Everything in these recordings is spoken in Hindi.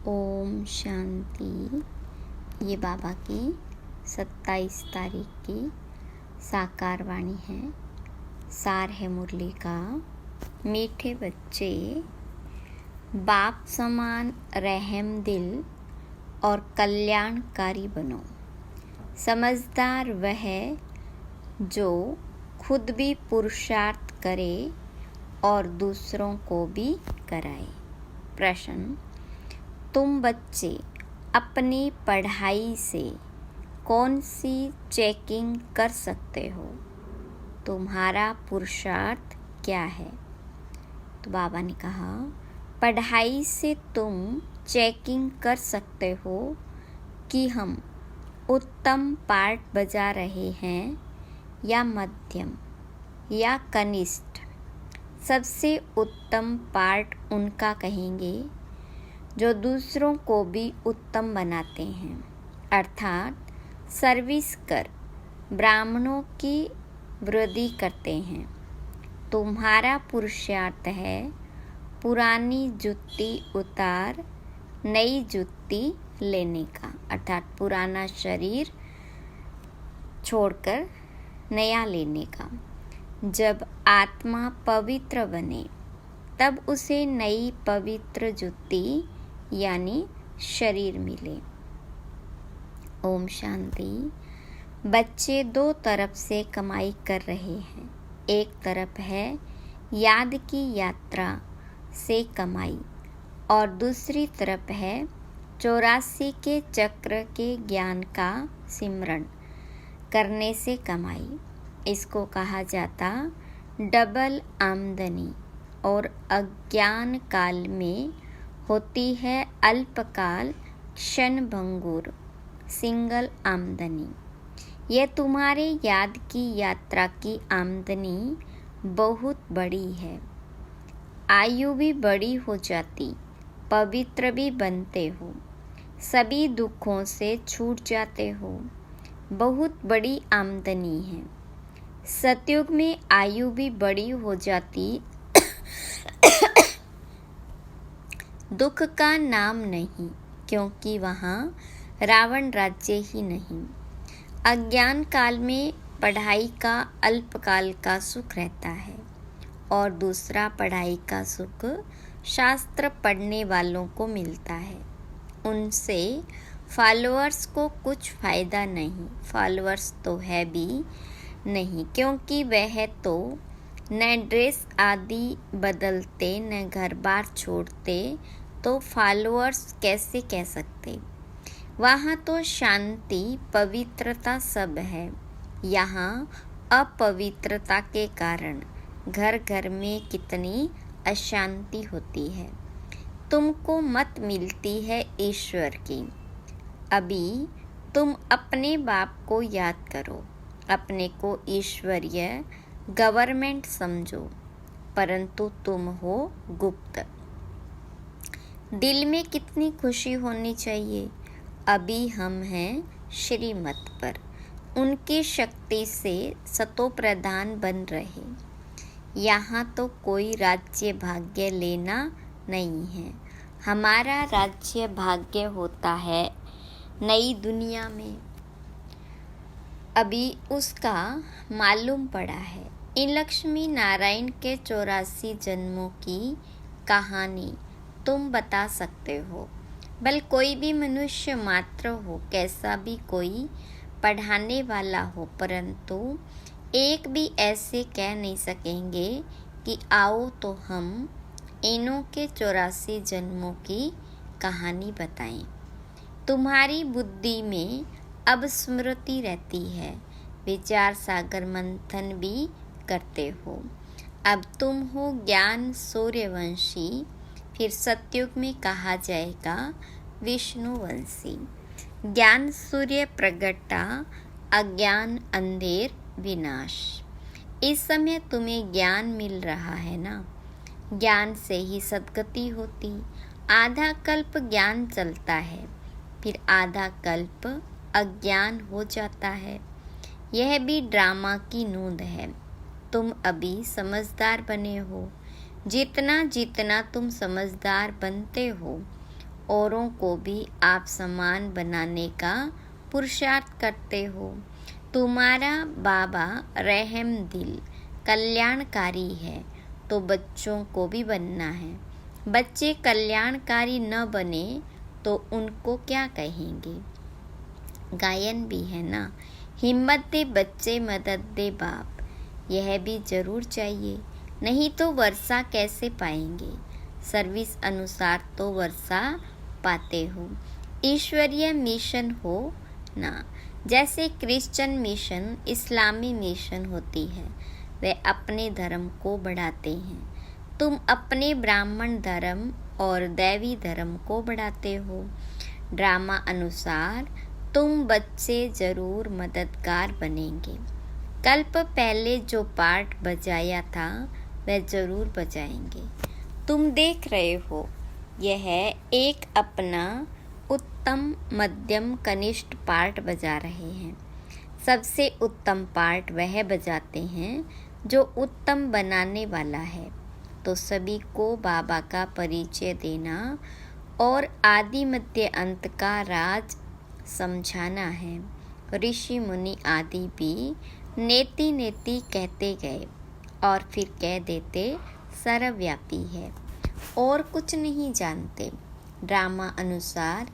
ओम शांति। ये बाबा की 27 तारीख की साकार वाणी है। सार है मुरली का। मीठे बच्चे, बाप समान रहम दिल और कल्याणकारी बनो। समझदार वह जो खुद भी पुरुषार्थ करे और दूसरों को भी कराए। प्रश्न: तुम बच्चे अपनी पढ़ाई से कौन सी चेकिंग कर सकते हो? तुम्हारा पुरुषार्थ क्या है? तो बाबा ने कहा, पढ़ाई से तुम चेकिंग कर सकते हो कि हम उत्तम पार्ट बजा रहे हैं या मध्यम या कनिष्ठ। सबसे उत्तम पार्ट उनका कहेंगे जो दूसरों को भी उत्तम बनाते हैं, अर्थात सर्विस कर ब्राह्मणों की वृद्धि करते हैं। तुम्हारा पुरुषार्थ है पुरानी जुत्ती उतार नई जुत्ती लेने का, अर्थात पुराना शरीर छोड़कर नया लेने का। जब आत्मा पवित्र बने तब उसे नई पवित्र जुत्ती यानी शरीर मिले। ओम शांति। बच्चे दो तरफ से कमाई कर रहे हैं। एक तरफ है याद की यात्रा से कमाई और दूसरी तरफ है 84 के चक्र के ज्ञान का सिमरण करने से कमाई। इसको कहा जाता डबल आमदनी और अज्ञान काल में होती है अल्पकाल क्षण भंगुर सिंगल आमदनी। यह तुम्हारे याद की यात्रा की आमदनी बहुत बड़ी है। आयु भी बड़ी हो जाती, पवित्र भी बनते हो, सभी दुखों से छूट जाते हो। बहुत बड़ी आमदनी है। सतयुग में आयु भी बड़ी हो जाती, दुख का नाम नहीं, क्योंकि वहाँ रावण राज्य ही नहीं। अज्ञान काल में पढ़ाई का अल्पकाल का सुख रहता है और दूसरा पढ़ाई का सुख शास्त्र पढ़ने वालों को मिलता है। उनसे फॉलोअर्स को कुछ फायदा नहीं। फॉलोअर्स तो है भी नहीं, क्योंकि वह तो न ड्रेस आदि बदलते न घर बार छोड़ते, तो फॉलोअर्स कैसे कह सकते? वहाँ तो शांति पवित्रता सब है। यहाँ अपवित्रता के कारण घर घर में कितनी अशांति होती है। तुमको मत मिलती है ईश्वर की। अभी तुम अपने बाप को याद करो, अपने को ईश्वरीय गवर्नमेंट समझो, परंतु तुम हो गुप्त। दिल में कितनी खुशी होनी चाहिए। अभी हम हैं श्रीमत पर, उनकी शक्ति से सतो प्रधान बन रहे। यहाँ तो कोई राज्य भाग्य लेना नहीं है। हमारा राज्य भाग्य होता है नई दुनिया में। अभी उसका मालूम पड़ा है। इन लक्ष्मी नारायण के 84 जन्मों की कहानी तुम बता सकते हो। भले कोई भी मनुष्य मात्र हो, कैसा भी कोई पढ़ाने वाला हो, परंतु एक भी ऐसे कह नहीं सकेंगे कि आओ तो हम इनों के 84 जन्मों की कहानी बताएं। तुम्हारी बुद्धि में अब स्मृति रहती है, विचार सागर मंथन भी करते हो। अब तुम हो ज्ञान सूर्यवंशी, फिर सतयुग में कहा जाएगा विष्णुवंशी। ज्ञान सूर्य प्रगटा, अज्ञान अंधेर विनाश। इस समय तुम्हें ज्ञान मिल रहा है ना। ज्ञान से ही सद्गति होती। आधा कल्प ज्ञान चलता है, फिर आधा कल्प अज्ञान हो जाता है। यह भी ड्रामा की नूंद है। तुम अभी समझदार बने हो। जितना जितना तुम समझदार बनते हो, औरों को भी आप समान बनाने का पुरुषार्थ करते हो। तुम्हारा बाबा रहम दिल कल्याणकारी है, तो बच्चों को भी बनना है। बच्चे कल्याणकारी न बने तो उनको क्या कहेंगे? गायन भी है ना, हिम्मत दे बच्चे मदद दे बाप, यह भी जरूर चाहिए, नहीं तो वर्षा कैसे पाएंगे? सर्विस अनुसार तो वर्षा पाते हो। ईश्वरीय मिशन हो ना, जैसे क्रिश्चियन मिशन, इस्लामी मिशन होती है, वे अपने धर्म को बढ़ाते हैं। तुम अपने ब्राह्मण धर्म और दैवी धर्म को बढ़ाते हो। ड्रामा अनुसार तुम बच्चे जरूर मददगार बनेंगे। कल्प पहले जो पार्ट बजाया था वह जरूर बजाएंगे। तुम देख रहे हो, यह एक अपना उत्तम मध्यम कनिष्ठ पार्ट बजा रहे हैं। सबसे उत्तम पार्ट वह बजाते हैं जो उत्तम बनाने वाला है। तो सभी को बाबा का परिचय देना और आदि मध्य अंत का राज समझाना है। ऋषि मुनि आदि भी नेति नेति कहते गए और फिर कह देते सर्वव्यापी है और कुछ नहीं जानते। ड्रामा अनुसार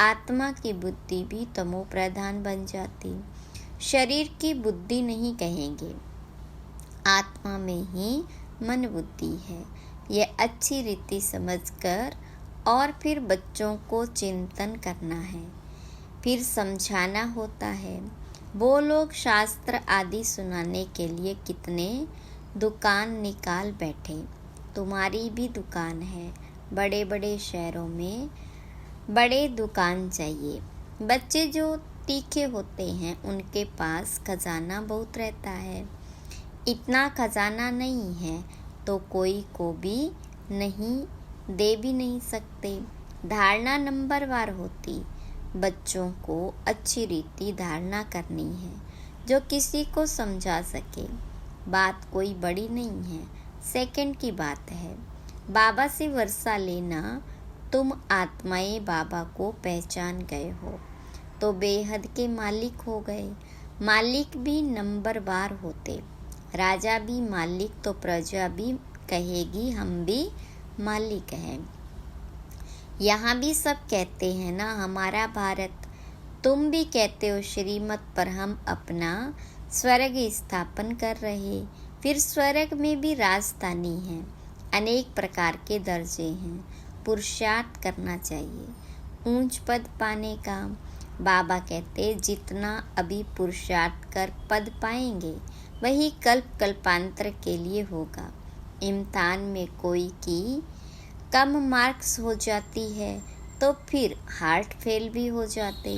आत्मा की बुद्धि भी तमो प्रधान बन जाती। शरीर की बुद्धि नहीं कहेंगे, आत्मा में ही मन बुद्धि है। यह अच्छी रीति समझकर और फिर बच्चों को चिंतन करना है, फिर समझाना होता है। वो लोग शास्त्र आदि सुनाने के लिए कितने दुकान निकाल बैठे। तुम्हारी भी दुकान है, बड़े बड़े शहरों में बड़े दुकान चाहिए। बच्चे जो तीखे होते हैं उनके पास खजाना बहुत रहता है। इतना खजाना नहीं है तो कोई को भी नहीं दे भी नहीं सकते। धारणा नंबरवार होती। बच्चों को अच्छी रीति धारणा करनी है जो किसी को समझा सके। बात कोई बड़ी नहीं है, सेकंड की बात है। बाबा से वर्षा लेना, तुम आत्माएं बाबा को पहचान गए हो तो बेहद के मालिक हो गए। मालिक भी नंबरवार होते। राजा भी मालिक तो प्रजा भी कहेगी हम भी मालिक हैं। यहाँ भी सब कहते हैं ना हमारा भारत। तुम भी कहते हो श्रीमत पर हम अपना स्वर्ग स्थापन कर रहे। फिर स्वर्ग में भी राजधानी है, अनेक प्रकार के दर्जे हैं। पुरुषार्थ करना चाहिए ऊंच पद पाने का। बाबा कहते जितना अभी पुरुषार्थ कर पद पाएंगे वही कल्प कल्पांतर के लिए होगा। इम्तिहान में कोई की कम मार्क्स हो जाती है तो फिर हार्ट फेल भी हो जाते।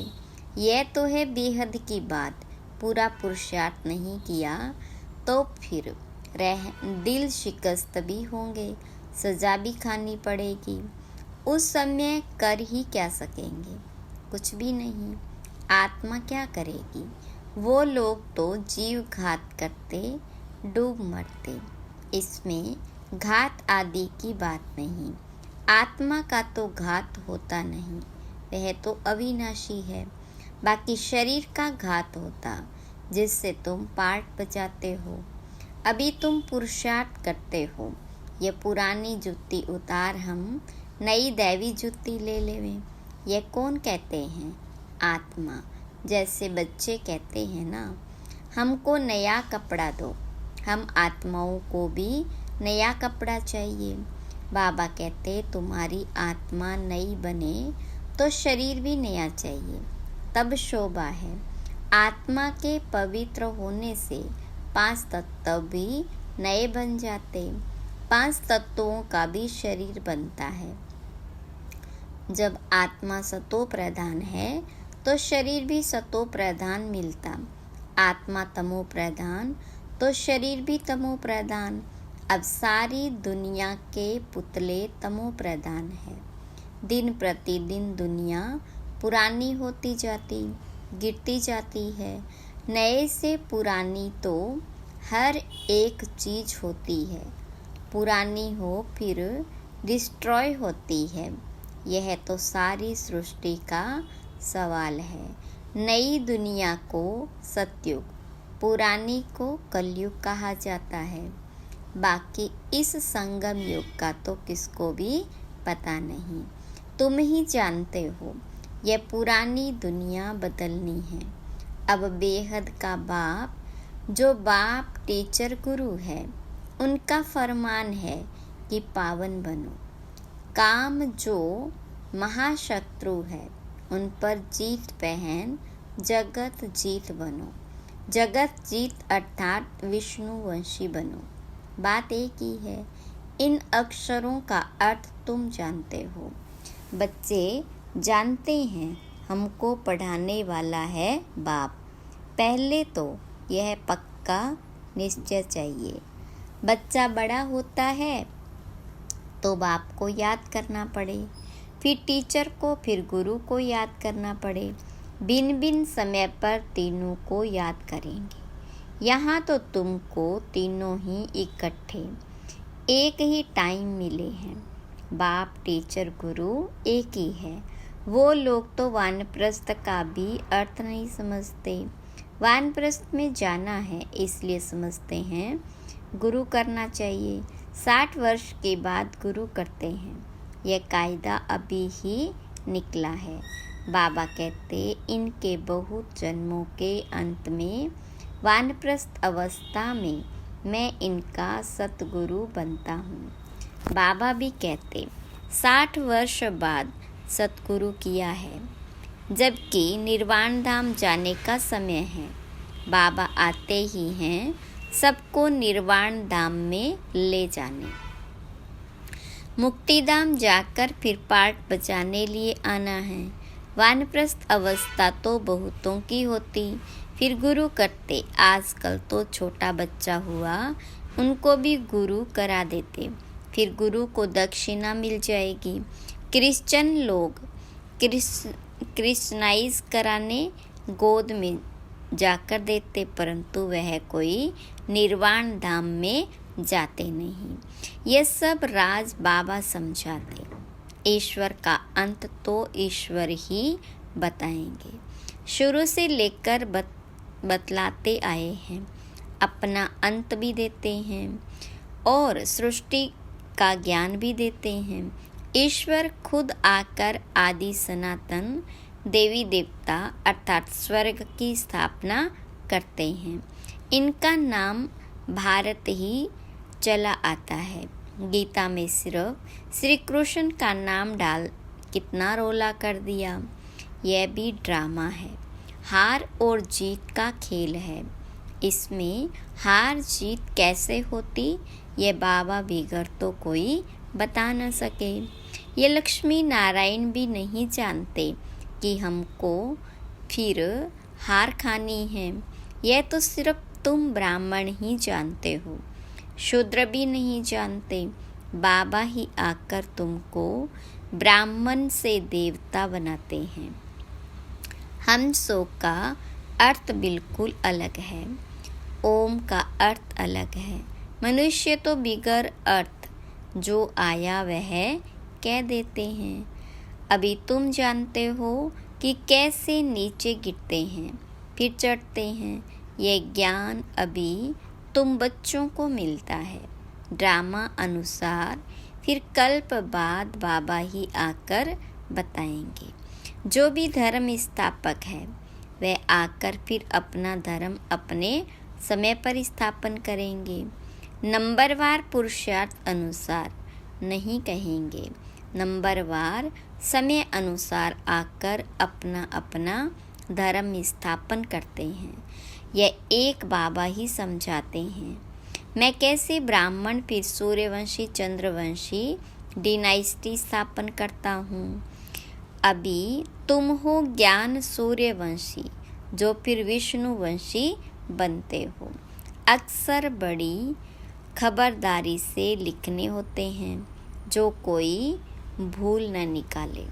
यह तो है बेहद की बात। पूरा पुरुषार्थ नहीं किया तो फिर दिल शिकस्त भी होंगे, सजा भी खानी पड़ेगी। उस समय कर ही क्या सकेंगे? कुछ भी नहीं। आत्मा क्या करेगी? वो लोग तो जीव घात करते, डूब मरते। इसमें घात आदि की बात नहीं। आत्मा का तो घात होता नहीं, वह तो अविनाशी है। बाकी शरीर का घात होता जिससे तुम पार्ट बजाते हो। अभी तुम पुरुषार्थ करते हो। ये पुरानी जुत्ती उतार हम नई दैवी जुत्ती ले लेवें। यह कौन कहते हैं? आत्मा। जैसे बच्चे कहते हैं ना हमको नया कपड़ा दो, हम आत्माओं को भी नया कपड़ा चाहिए। बाबा कहते तुम्हारी आत्मा नई बने तो शरीर भी नया चाहिए, तब शोभा है। आत्मा के पवित्र होने से 5 तत्व भी नए बन जाते। 5 तत्वों का भी शरीर बनता है। जब आत्मा सतो प्रधान है तो शरीर भी सतो प्रधान मिलता। आत्मा तमो प्रधान तो शरीर भी तमो प्रधान। अब सारी दुनिया के पुतले तमो प्रधान है। दिन प्रतिदिन दुनिया पुरानी होती जाती, गिरती जाती है। नए से पुरानी तो हर एक चीज होती है। पुरानी हो फिर डिस्ट्रॉय होती है। यह तो सारी सृष्टि का सवाल है। नई दुनिया को सतयुग, पुरानी को कलयुग कहा जाता है। बाकी इस संगम युग का तो किसको भी पता नहीं। तुम ही जानते हो यह पुरानी दुनिया बदलनी है। अब बेहद का बाप, जो बाप टीचर गुरु है, उनका फरमान है कि पावन बनो। काम जो महाशत्रु है, उन पर जीत पहन जगत जीत बनो। जगत जीत अर्थात विष्णुवंशी बनो। बात एक ही है। इन अक्षरों का अर्थ तुम जानते हो। बच्चे जानते हैं हमको पढ़ाने वाला है बाप। पहले तो यह पक्का निश्चय चाहिए। बच्चा बड़ा होता है तो बाप को याद करना पड़े, फिर टीचर को, फिर गुरु को याद करना पड़े। भिन्न भिन्न समय पर तीनों को याद करेंगे। यहाँ तो तुमको तीनों ही इकट्ठे एक ही टाइम मिले हैं। बाप टीचर गुरु एक ही है। वो लोग तो वानप्रस्थ का भी अर्थ नहीं समझते। वानप्रस्थ में जाना है इसलिए समझते हैं गुरु करना चाहिए। 60 वर्ष के बाद गुरु करते हैं। यह कायदा अभी ही निकला है। बाबा कहते इनके बहुत जन्मों के अंत में वानप्रस्थ अवस्था में मैं इनका सतगुरु बनता हूँ। बाबा भी कहते 60 वर्ष बाद सतगुरु किया है, जबकि निर्वाण धाम जाने का समय है। बाबा आते ही हैं सबको निर्वाण धाम में ले जाने। मुक्तिधाम जाकर फिर पाठ बजाने लिए आना है। वानप्रस्थ अवस्था तो बहुतों की होती, फिर गुरु करते। आजकल तो छोटा बच्चा हुआ उनको भी गुरु करा देते, फिर गुरु को दक्षिणा मिल जाएगी। क्रिश्चियन लोग क्रिश्चनाइज कराने गोद में जाकर देते, परंतु वह कोई निर्वाण धाम में जाते नहीं। ये सब राज बाबा समझाते। ईश्वर का अंत तो ईश्वर ही बताएंगे। शुरू से लेकर बतलाते आए हैं, अपना अंत भी देते हैं और सृष्टि का ज्ञान भी देते हैं। ईश्वर खुद आकर आदि सनातन देवी देवता अर्थात स्वर्ग की स्थापना करते हैं। इनका नाम भारत ही चला आता है। गीता में सिर्फ श्री कृष्ण का नाम डाल कितना रोला कर दिया। यह भी ड्रामा है, हार और जीत का खेल है। इसमें हार जीत कैसे होती ये बाबा बिगड़ तो कोई बता न सके। ये लक्ष्मी नारायण भी नहीं जानते कि हमको फिर हार खानी है। यह तो सिर्फ तुम ब्राह्मण ही जानते हो, शूद्र भी नहीं जानते। बाबा ही आकर तुमको ब्राह्मण से देवता बनाते हैं। हंसों का अर्थ बिल्कुल अलग है, ओम का अर्थ अलग है। मनुष्य तो बिगर अर्थ जो आया वह कह देते हैं। अभी तुम जानते हो कि कैसे नीचे गिरते हैं फिर चढ़ते हैं। यह ज्ञान अभी तुम बच्चों को मिलता है ड्रामा अनुसार, फिर कल्प बाद बाबा ही आकर बताएंगे। जो भी धर्म स्थापक है वह आकर फिर अपना धर्म अपने समय पर स्थापन करेंगे। नंबरवार पुरुषार्थ अनुसार नहीं कहेंगे, नंबरवार समय अनुसार आकर अपना अपना धर्म स्थापन करते हैं। यह एक बाबा ही समझाते हैं। मैं कैसे ब्राह्मण फिर सूर्यवंशी चंद्रवंशी डिनाइस्टी स्थापन करता हूँ। अभी तुम हो ज्ञान सूर्यवंशी जो फिर विष्णुवंशी बनते हो। अक्सर बड़ी खबरदारी से लिखने होते हैं जो कोई भूल न निकाले।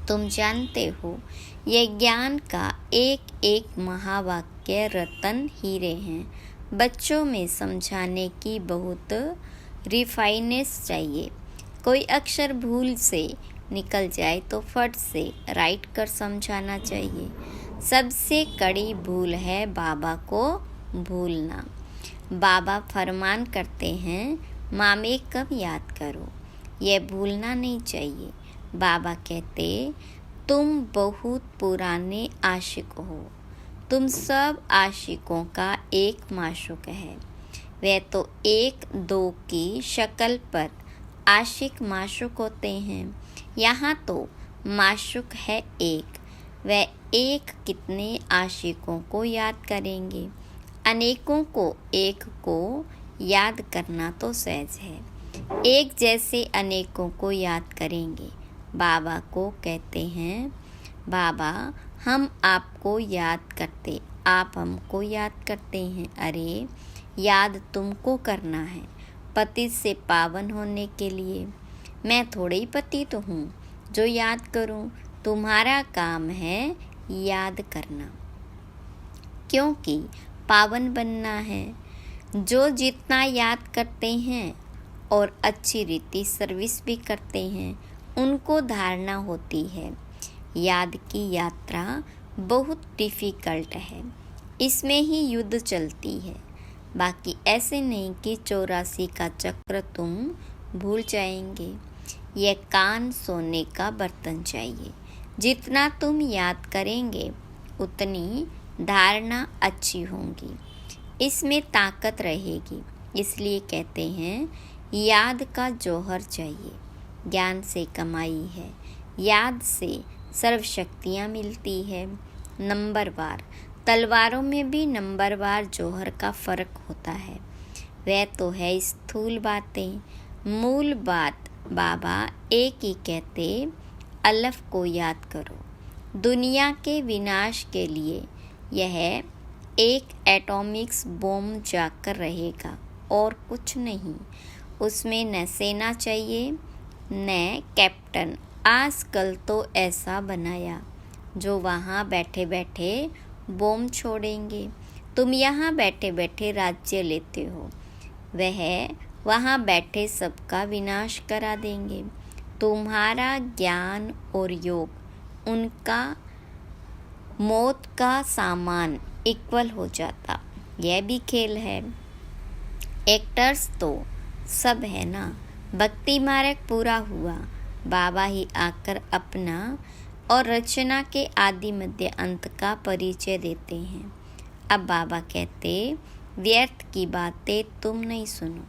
तुम जानते हो यह ज्ञान का एक एक महावाक्य रतन हीरे हैं। बच्चों में समझाने की बहुत रिफाइनेस चाहिए। कोई अक्षर भूल से निकल जाए तो फट से राइट कर समझाना चाहिए। सबसे कड़ी भूल है बाबा को भूलना। बाबा फरमान करते हैं, मामे कब याद करो, यह भूलना नहीं चाहिए। बाबा कहते, तुम बहुत पुराने आशिक हो, तुम सब आशिकों का एक माशूक है। वह तो एक दो की शक्ल पर आशिक माशूक होते हैं, यहाँ तो माशूक है एक। वह एक कितने आशिकों को याद करेंगे, अनेकों को एक को याद करना तो सहज है। एक जैसे अनेकों को याद करेंगे। बाबा को कहते हैं, बाबा हम आपको याद करते, आप हमको याद करते हैं। अरे याद तुमको करना है पतित से पावन होने के लिए। मैं थोड़े ही पतित हूँ जो याद करूँ, तुम्हारा काम है याद करना, क्योंकि पावन बनना है। जो जितना याद करते हैं और अच्छी रीति सर्विस भी करते हैं, उनको धारणा होती है। याद की यात्रा बहुत डिफ़िकल्ट है, इसमें ही युद्ध चलती है। बाकी ऐसे नहीं कि 84 का चक्र तुम भूल जाएंगे। यह कान सोने का बर्तन चाहिए। जितना तुम याद करेंगे उतनी धारणा अच्छी होगी, इसमें ताकत रहेगी। इसलिए कहते हैं, याद का जौहर चाहिए। ज्ञान से कमाई है, याद से सर्वशक्तियाँ मिलती है। नंबरवार तलवारों में भी नंबरवार जौहर का फ़र्क होता है। वह तो है स्थूल बातें, मूल बात बाबा एक ही कहते, अलफ को याद करो। दुनिया के विनाश के लिए यह एक एटॉमिक्स बॉम्ब जाकर रहेगा और कुछ नहीं। उसमें न सेना चाहिए न कैप्टन। आजकल तो ऐसा बनाया जो वहाँ बैठे बैठे बॉम्ब छोड़ेंगे। तुम यहाँ बैठे बैठे राज्य लेते हो, वह वहाँ बैठे सबका विनाश करा देंगे। तुम्हारा ज्ञान और योग उनका मौत का सामान इक्वल हो जाता। यह भी खेल है। एक्टर्स तो सब है ना। भक्ति मार्ग पूरा हुआ, बाबा ही आकर अपना और रचना के आदि मध्य अंत का परिचय देते हैं। अब बाबा कहते, व्यर्थ की बातें तुम नहीं सुनो,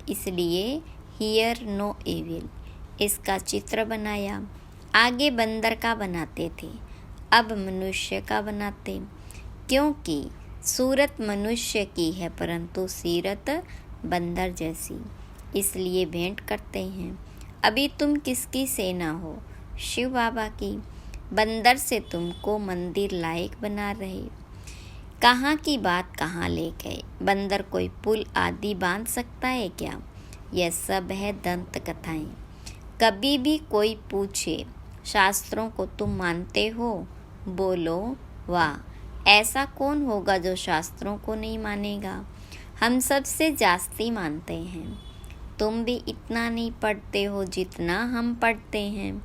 इसलिए हियर नो एविल। इसका चित्र बनाया। आगे बंदर का बनाते थे, अब मनुष्य का बनाते, क्योंकि सूरत मनुष्य की है परंतु सीरत बंदर जैसी, इसलिए भेंट करते हैं। अभी तुम किसकी सेना हो? शिव बाबा की। बंदर से तुमको मंदिर लायक बना रहे, कहाँ की बात कहाँ ले गए। बंदर कोई पुल आदि बांध सकता है क्या? यह सब है दंत कथाएं। कभी भी कोई पूछे, शास्त्रों को तुम मानते हो? बोलो वाह, ऐसा कौन होगा जो शास्त्रों को नहीं मानेगा। हम सबसे जास्ती मानते हैं। तुम भी इतना नहीं पढ़ते हो जितना हम पढ़ते हैं।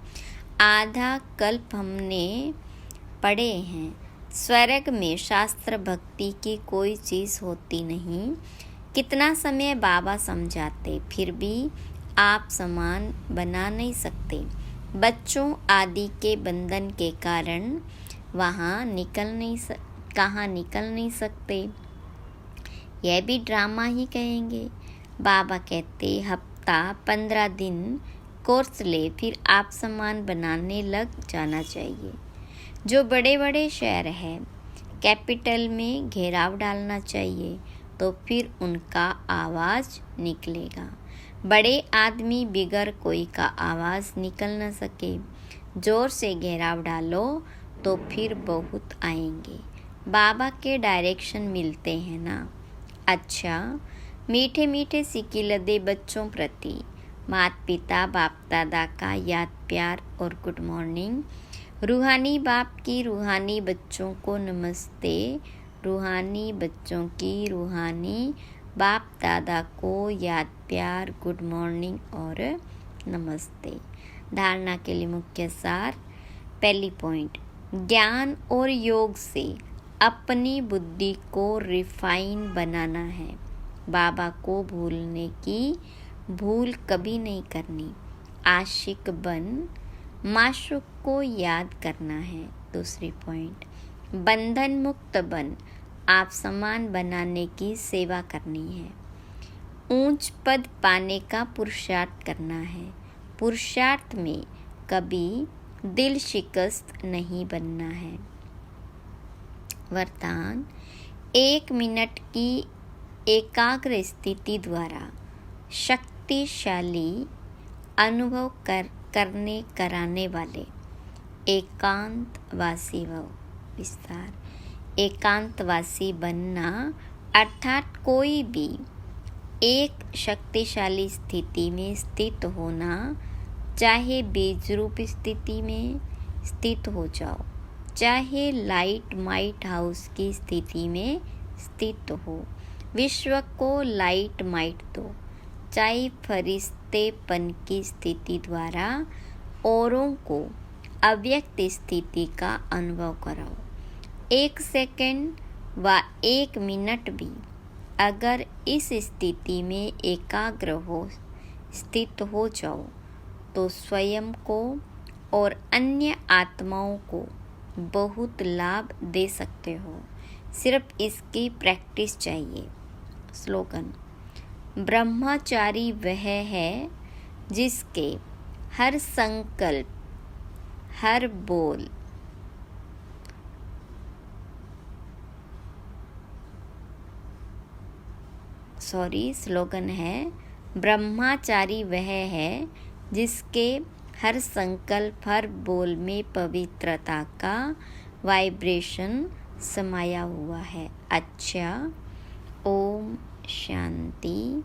आधा कल्प हमने पढ़े हैं। स्वर्ग में शास्त्र भक्ति की कोई चीज़ होती नहीं। कितना समय बाबा समझाते, फिर भी आप समान बना नहीं सकते। बच्चों आदि के बंधन के कारण कहाँ निकल नहीं सकते। यह भी ड्रामा ही कहेंगे। बाबा कहते, हफ्ता 15 दिन कोर्स ले, फिर आप समान बनाने लग जाना चाहिए। जो बड़े बड़े शहर हैं, कैपिटल में घेराव डालना चाहिए, तो फिर उनका आवाज़ निकलेगा। बड़े आदमी बिगर कोई का आवाज़ निकल न सके। ज़ोर से घेराव डालो तो फिर बहुत आएंगे। बाबा के डायरेक्शन मिलते हैं ना। अच्छा, मीठे मीठे सिकिलदे बच्चों प्रति माता पिता बाप दादा का याद प्यार और गुड मॉर्निंग। रूहानी बाप की रूहानी बच्चों को नमस्ते। रूहानी बच्चों की रूहानी बाप दादा को याद प्यार गुड मॉर्निंग और नमस्ते। धारणा के लिए मुख्य सार। पहली पॉइंट, ज्ञान और योग से अपनी बुद्धि को रिफाइन बनाना है। बाबा को भूलने की भूल कभी नहीं करनी। आशिक बन माशूक को याद करना है। दूसरी पॉइंट, बंधन मुक्त बन आप समान बनाने की सेवा करनी है। ऊंच पद पाने का पुरुषार्थ करना है। पुरुषार्थ में कभी दिल शिकस्त नहीं बनना है। वरदान, 1 मिनट की एकाग्र स्थिति द्वारा शक्तिशाली अनुभव करने कराने वाले एकांतवासी भव। विस्तार, एकांतवासी बनना अर्थात कोई भी एक शक्तिशाली स्थिति में स्थित होना, चाहे बीजरूप स्थिति में स्थित हो जाओ, चाहे लाइट माइट हाउस की स्थिति में स्थित हो, विश्व को लाइट माइट दो, चाहे फरिश्तेपन की स्थिति द्वारा औरों को अव्यक्त स्थिति का अनुभव कराओ। 1 सेकंड व 1 मिनट भी अगर इस स्थिति में एकाग्र हो स्थित हो जाओ तो स्वयं को और अन्य आत्माओं को बहुत लाभ दे सकते हो। सिर्फ इसकी प्रैक्टिस चाहिए। स्लोगन, ब्रह्मचारी वह है जिसके हर संकल्प, हर बोल, स्लोगन है, ब्रह्मचारी वह है जिसके हर संकल्प, हर बोल में पवित्रता का वाइब्रेशन समाया हुआ है। अच्छा, ओम शांति।